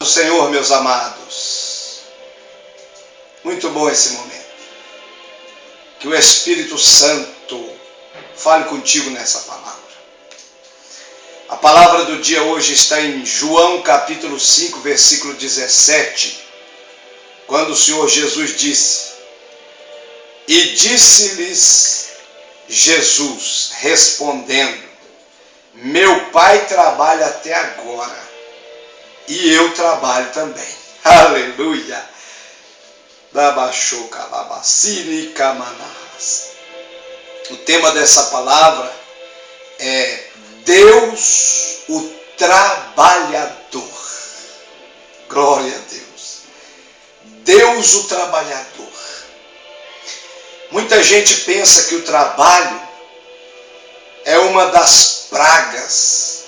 Senhor, meus amados, muito bom esse momento. Que o Espírito Santo fale contigo nessa palavra. A palavra do dia hoje está em João capítulo 5, versículo 17, quando o Senhor Jesus disse: E disse-lhes Jesus, respondendo: Meu Pai trabalha até agora, e eu trabalho também. Aleluia! O tema dessa palavra é Deus, o trabalhador. Glória a Deus. Deus, o trabalhador. Muita gente pensa que o trabalho é uma das pragas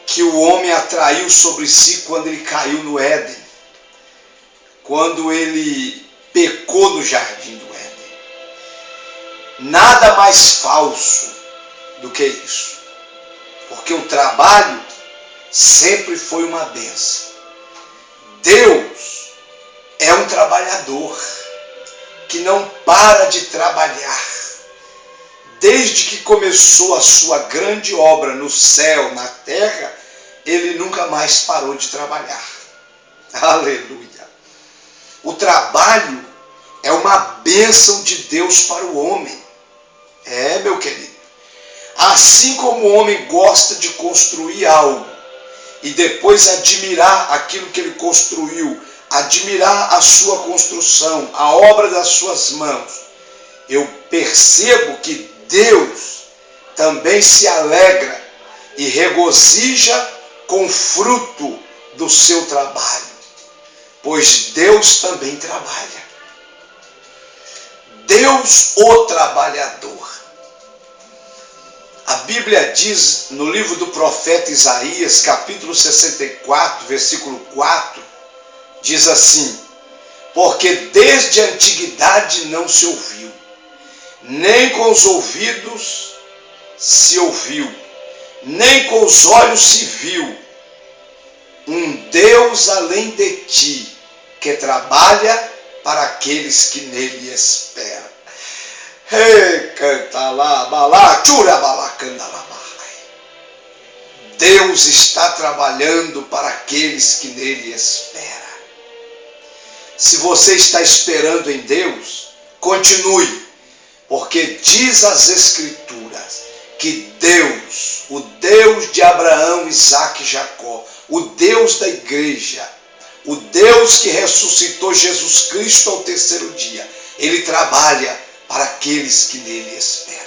que o homem atraiu sobre si quando ele caiu no Éden, quando ele pecou no jardim do Éden. Nada mais falso do que isso, porque o trabalho sempre foi uma bênção. Deus é um trabalhador que não para de trabalhar. Desde que começou a sua grande obra no céu, na terra, ele nunca mais parou de trabalhar. Aleluia! O trabalho é uma bênção de Deus para o homem. É, meu querido. Assim como o homem gosta de construir algo e depois admirar aquilo que ele construiu, admirar a sua construção, a obra das suas mãos, eu percebo que Deus também se alegra e regozija com o fruto do seu trabalho, pois Deus também trabalha. Deus, o trabalhador. A Bíblia diz no livro do profeta Isaías, capítulo 64, versículo 4, diz assim: Porque desde a antiguidade não se ouviu, nem com os ouvidos se ouviu, nem com os olhos se viu, um Deus além de ti, que trabalha para aqueles que nele esperam. Deus está trabalhando para aqueles que nele esperam. Se você está esperando em Deus, continue, porque diz as Escrituras que Deus, o Deus de Abraão, Isaque e Jacó, o Deus da igreja, o Deus que ressuscitou Jesus Cristo ao terceiro dia, Ele trabalha para aqueles que nele esperam.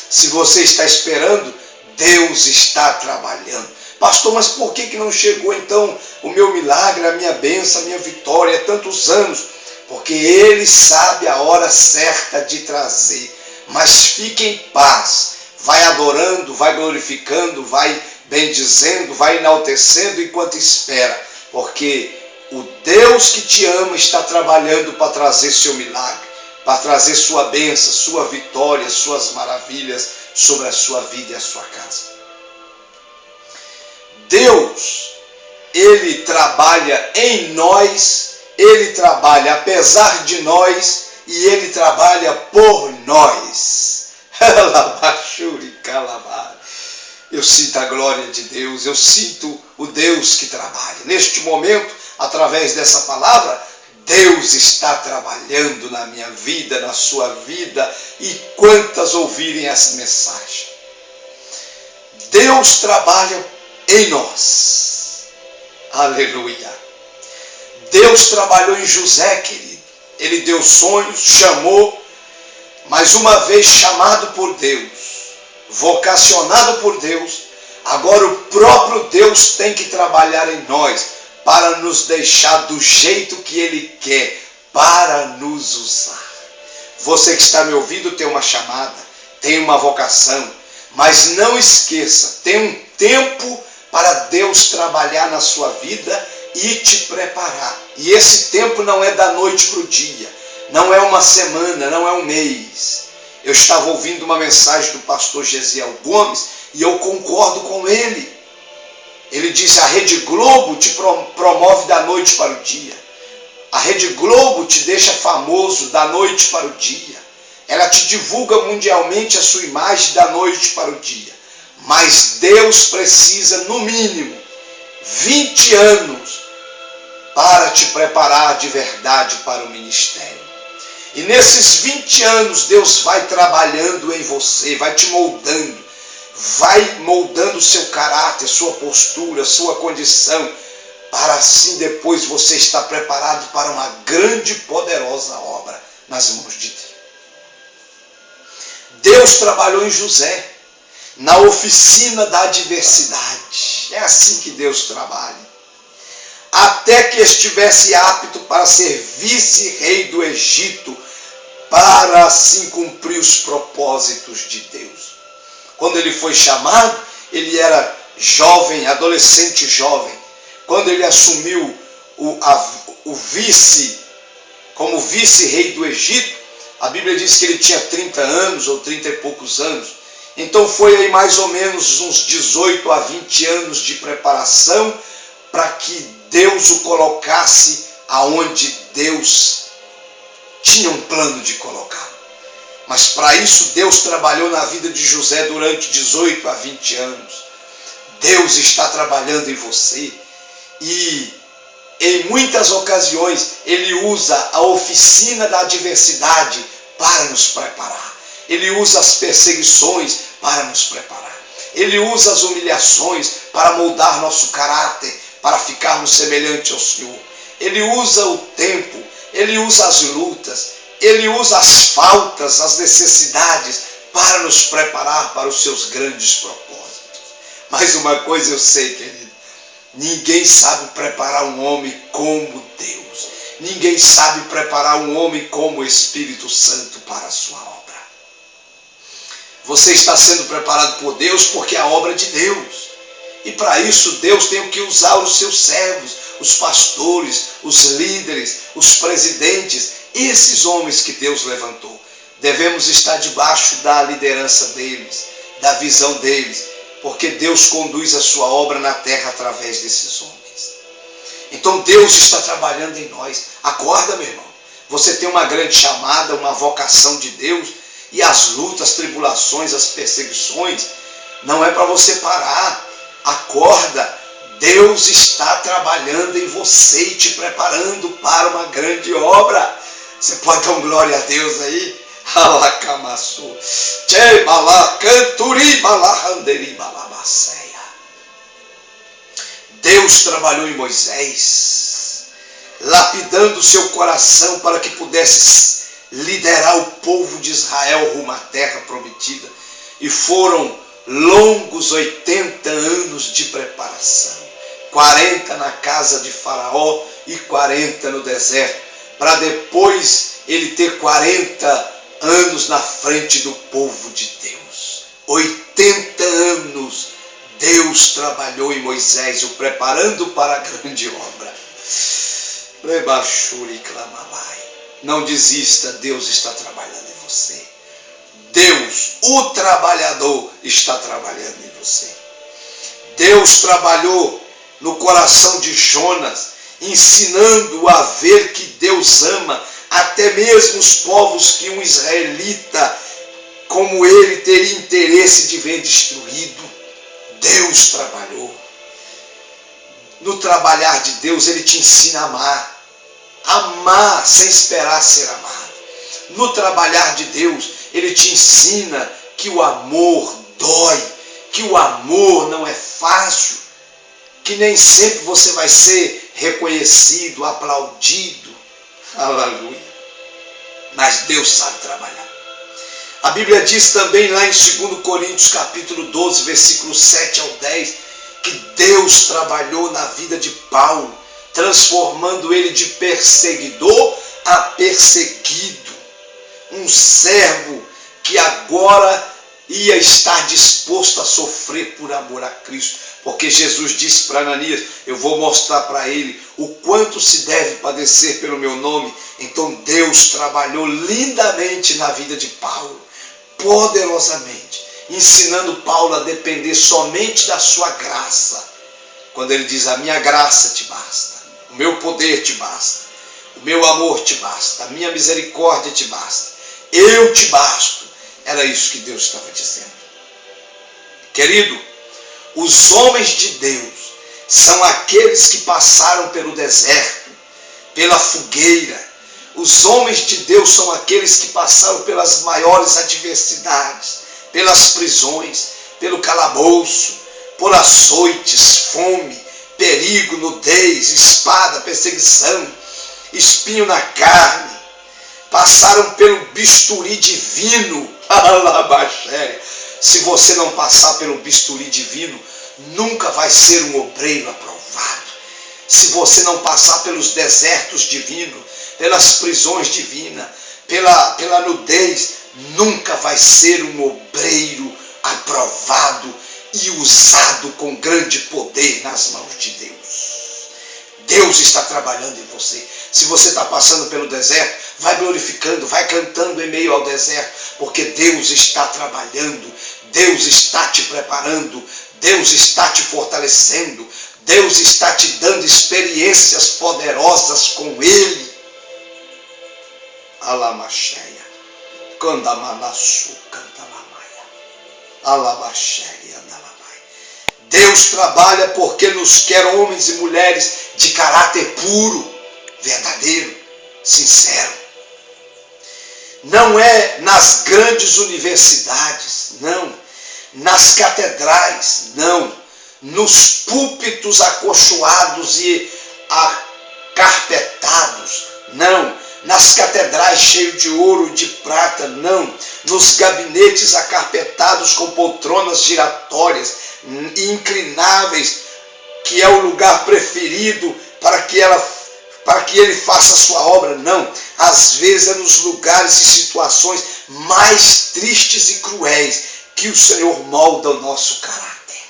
Se você está esperando, Deus está trabalhando. Pastor, mas por que não chegou então o meu milagre, a minha bênção, a minha vitória há tantos anos? Porque Ele sabe a hora certa de trazer. Mas fique em paz. Vai adorando, vai glorificando, vai bendizendo, vai enaltecendo enquanto espera. Porque o Deus que te ama está trabalhando para trazer seu milagre, para trazer sua bênção, sua vitória, suas maravilhas sobre a sua vida e a sua casa. Deus, Ele trabalha em nós, Ele trabalha apesar de nós e Ele trabalha por nós. Eu sinto a glória de Deus, eu sinto o Deus que trabalha. Neste momento, através dessa palavra, Deus está trabalhando na minha vida, na sua vida, e quantas ouvirem essa mensagem. Deus trabalha em nós. Aleluia. Deus trabalhou em José, querido. Ele deu sonhos, chamou, mas uma vez chamado por Deus, vocacionado por Deus, agora o próprio Deus tem que trabalhar em nós, para nos deixar do jeito que Ele quer, para nos usar. Você que está me ouvindo tem uma chamada, tem uma vocação, mas não esqueça, tem um tempo para Deus trabalhar na sua vida e te preparar. E esse tempo não é da noite para o dia, não é uma semana, não é um mês. Eu estava ouvindo uma mensagem do pastor Gesiel Gomes e eu concordo com ele. Ele disse: a Rede Globo te promove da noite para o dia. A Rede Globo te deixa famoso da noite para o dia. Ela te divulga mundialmente a sua imagem da noite para o dia. Mas Deus precisa, no mínimo, 20 anos para te preparar de verdade para o ministério. E nesses 20 anos Deus vai trabalhando em você, vai te moldando, vai moldando o seu caráter, sua postura, sua condição, para assim depois você estar preparado para uma grande e poderosa obra nas mãos de Deus. Deus trabalhou em José, na oficina da adversidade. É assim que Deus trabalha. Até que estivesse apto para ser vice-rei do Egito, para assim cumprir os propósitos de Deus. Quando ele foi chamado, ele era jovem, adolescente jovem. Quando ele assumiu como vice-rei do Egito, a Bíblia diz que ele tinha 30 anos ou 30 e poucos anos. Então foi aí mais ou menos uns 18 a 20 anos de preparação para que Deus o colocasse aonde Deus tinha um plano de colocá-lo. Mas para isso Deus trabalhou na vida de José durante 18 a 20 anos. Deus está trabalhando em você e em muitas ocasiões Ele usa a oficina da adversidade para nos preparar. Ele usa as perseguições para nos preparar. Ele usa as humilhações para moldar nosso caráter, para ficarmos semelhantes ao Senhor. Ele usa o tempo, Ele usa as lutas, Ele usa as faltas, as necessidades para nos preparar para os seus grandes propósitos. Mas uma coisa eu sei, querido, ninguém sabe preparar um homem como Deus. Ninguém sabe preparar um homem como o Espírito Santo para a sua obra. Você está sendo preparado por Deus porque é a obra de Deus. E para isso Deus tem que usar os seus servos, os pastores, os líderes, os presidentes, esses homens que Deus levantou. Devemos estar debaixo da liderança deles, da visão deles, porque Deus conduz a sua obra na terra através desses homens. Então Deus está trabalhando em nós. Acorda, meu irmão. Você tem uma grande chamada, uma vocação de Deus, e as lutas, as tribulações, as perseguições, não é para você parar. Acorda, Deus está trabalhando em você e te preparando para uma grande obra. Você pode dar glória a Deus aí? Alacamaçu, tchê balá, canturi balá, handeri balá, baceia. Deus trabalhou em Moisés, lapidando o seu coração para que pudesse liderar o povo de Israel rumo à terra prometida. E foram longos 80 anos de preparação. 40 na casa de Faraó e 40 no deserto. Para depois ele ter 40 anos na frente do povo de Deus. 80 anos Deus trabalhou em Moisés, o preparando para a grande obra. Não desista, Deus está trabalhando em você. Deus, o trabalhador, está trabalhando em você. Deus trabalhou no coração de Jonas, ensinando-o a ver que Deus ama até mesmo os povos que um israelita como ele teria interesse de ver destruído. Deus trabalhou. No trabalhar de Deus, Ele te ensina a amar. Amar sem esperar ser amado. No trabalhar de Deus, Ele te ensina que o amor dói, que o amor não é fácil, que nem sempre você vai ser reconhecido, aplaudido. Aleluia. Mas Deus sabe trabalhar. A Bíblia diz também lá em 2 Coríntios capítulo 12, versículos 7 ao 10, que Deus trabalhou na vida de Paulo, transformando ele de perseguidor a perseguido. Um servo que agora ia estar disposto a sofrer por amor a Cristo. Porque Jesus disse para Ananias, eu vou mostrar para ele o quanto se deve padecer pelo meu nome. Então Deus trabalhou lindamente na vida de Paulo, poderosamente, ensinando Paulo a depender somente da sua graça, quando ele diz: a minha graça te basta, o meu poder te basta, o meu amor te basta, a minha misericórdia te basta, eu te basto. Era isso que Deus estava dizendo. Querido, os homens de Deus são aqueles que passaram pelo deserto, pela fogueira. Os homens de Deus são aqueles que passaram pelas maiores adversidades, pelas prisões, pelo calabouço, por açoites, fome, perigo, nudez, espada, perseguição, espinho na carne. Passaram pelo bisturi divino. Se você não passar pelo bisturi divino, nunca vai ser um obreiro aprovado. Se você não passar pelos desertos divinos, pelas prisões divinas, pela nudez, nunca vai ser um obreiro aprovado e usado com grande poder nas mãos de Deus. Deus está trabalhando em você. Se você está passando pelo deserto, vai glorificando, vai cantando em meio ao deserto, porque Deus está trabalhando, Deus está te preparando, Deus está te fortalecendo, Deus está te dando experiências poderosas com Ele. Alamacheia, Candamanassu, Cantalamaia, Alabacheia, Andalamai. Deus trabalha porque nos quer homens e mulheres de caráter puro, verdadeiro, sincero. Não é nas grandes universidades, não. Nas catedrais, não. Nos púlpitos acolchoados e acarpetados, não. Nas catedrais cheios de ouro e de prata, não. Nos gabinetes acarpetados com poltronas giratórias e inclináveis, que é o lugar preferido para que ele faça a sua obra, não. Às vezes é nos lugares e situações mais tristes e cruéis que o Senhor molda o nosso caráter.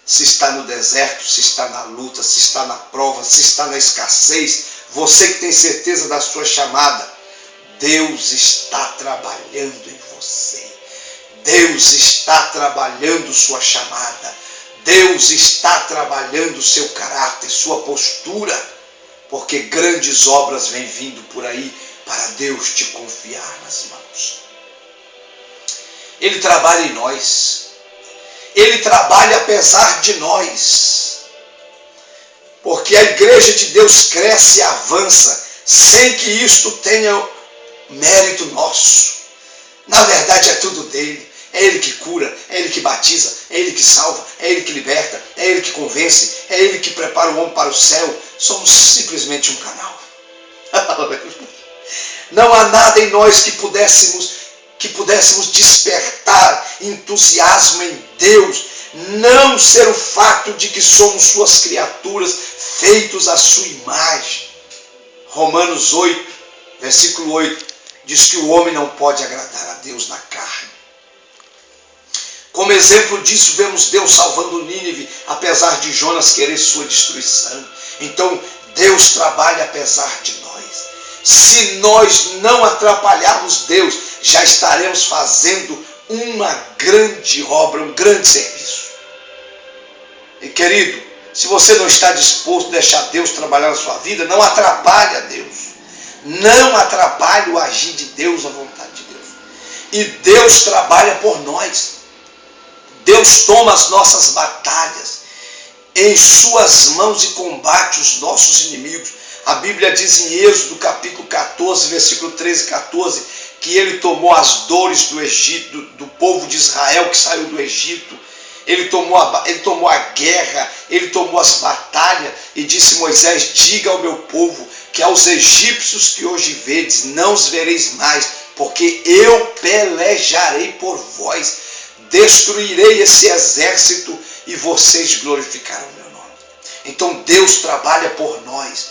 Se está no deserto, se está na luta, se está na prova, se está na escassez, você que tem certeza da sua chamada, Deus está trabalhando em você. Deus está trabalhando sua chamada. Deus está trabalhando seu caráter, sua postura, porque grandes obras vêm vindo por aí para Deus te confiar nas mãos. Ele trabalha em nós. Ele trabalha apesar de nós. Porque a igreja de Deus cresce e avança sem que isto tenha mérito nosso. Na verdade é tudo dele. É Ele que cura, é Ele que batiza, é Ele que salva, é Ele que liberta, é Ele que convence, é Ele que prepara o homem para o céu. Somos simplesmente um canal. Não há nada em nós que pudéssemos despertar entusiasmo em Deus, não ser o fato de que somos suas criaturas, feitos à sua imagem. Romanos 8, versículo 8, diz que o homem não pode agradar a Deus na carne. Como exemplo disso, vemos Deus salvando Nínive, apesar de Jonas querer sua destruição. Então, Deus trabalha apesar de nós. Se nós não atrapalharmos Deus, já estaremos fazendo uma grande obra, um grande serviço. E querido, se você não está disposto a deixar Deus trabalhar na sua vida, não atrapalhe a Deus. Não atrapalhe o agir de Deus, a vontade de Deus. E Deus trabalha por nós. Deus toma as nossas batalhas em suas mãos e combate os nossos inimigos. A Bíblia diz em Êxodo capítulo 14, versículo 13 e 14, que ele tomou as dores do Egito, do povo de Israel que saiu do Egito. Ele tomou a guerra, ele tomou as batalhas e disse: Moisés, diga ao meu povo que aos egípcios que hoje vedes, não os vereis mais, porque eu pelejarei por vós. Destruirei esse exército e vocês glorificarão meu nome. Então Deus trabalha por nós.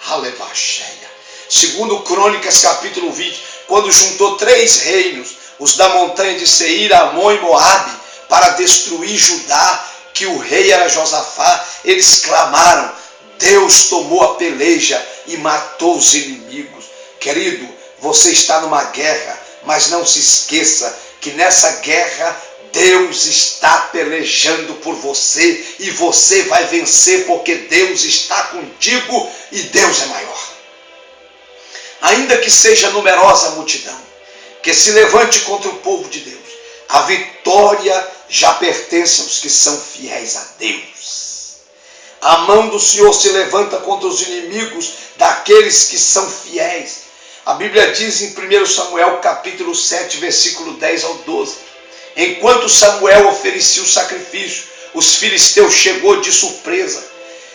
Alebacheia. Segundo Crônicas capítulo 20, quando juntou 3 reinos, os da montanha de Seir, Amon e Moabe, para destruir Judá, que o rei era Josafá, eles clamaram. Deus tomou a peleja e matou os inimigos. Querido, você está numa guerra, mas não se esqueça que nessa guerra Deus está pelejando por você e você vai vencer porque Deus está contigo e Deus é maior. Ainda que seja numerosa a multidão que se levante contra o povo de Deus, a vitória já pertence aos que são fiéis a Deus. A mão do Senhor se levanta contra os inimigos daqueles que são fiéis. A Bíblia diz em 1 Samuel capítulo 7, versículo 10 ao 12. Enquanto Samuel oferecia o sacrifício, os filisteus chegou de surpresa.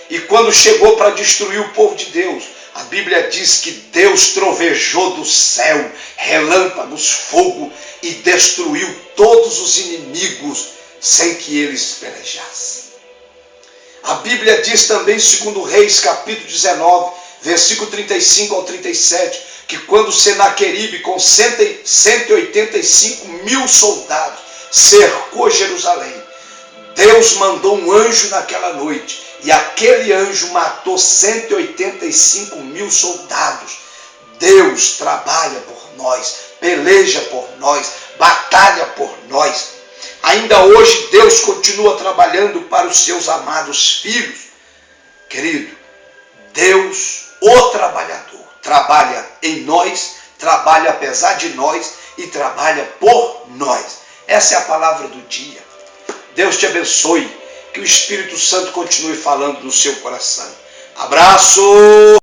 E quando chegou para destruir o povo de Deus, a Bíblia diz que Deus trovejou do céu, relâmpagos, fogo, e destruiu todos os inimigos sem que eles pelejassem. A Bíblia diz também, segundo Reis, capítulo 19, versículo 35 ao 37, que quando Senaqueribe, com 185 mil soldados, cercou Jerusalém, Deus mandou um anjo naquela noite, e aquele anjo matou 185 mil soldados. Deus trabalha por nós, peleja por nós, batalha por nós. Ainda hoje Deus continua trabalhando para os seus amados filhos. Querido, Deus, o trabalhador, trabalha em nós, trabalha apesar de nós e trabalha por nós. Essa é a palavra do dia. Deus te abençoe, que o Espírito Santo continue falando no seu coração. Abraço!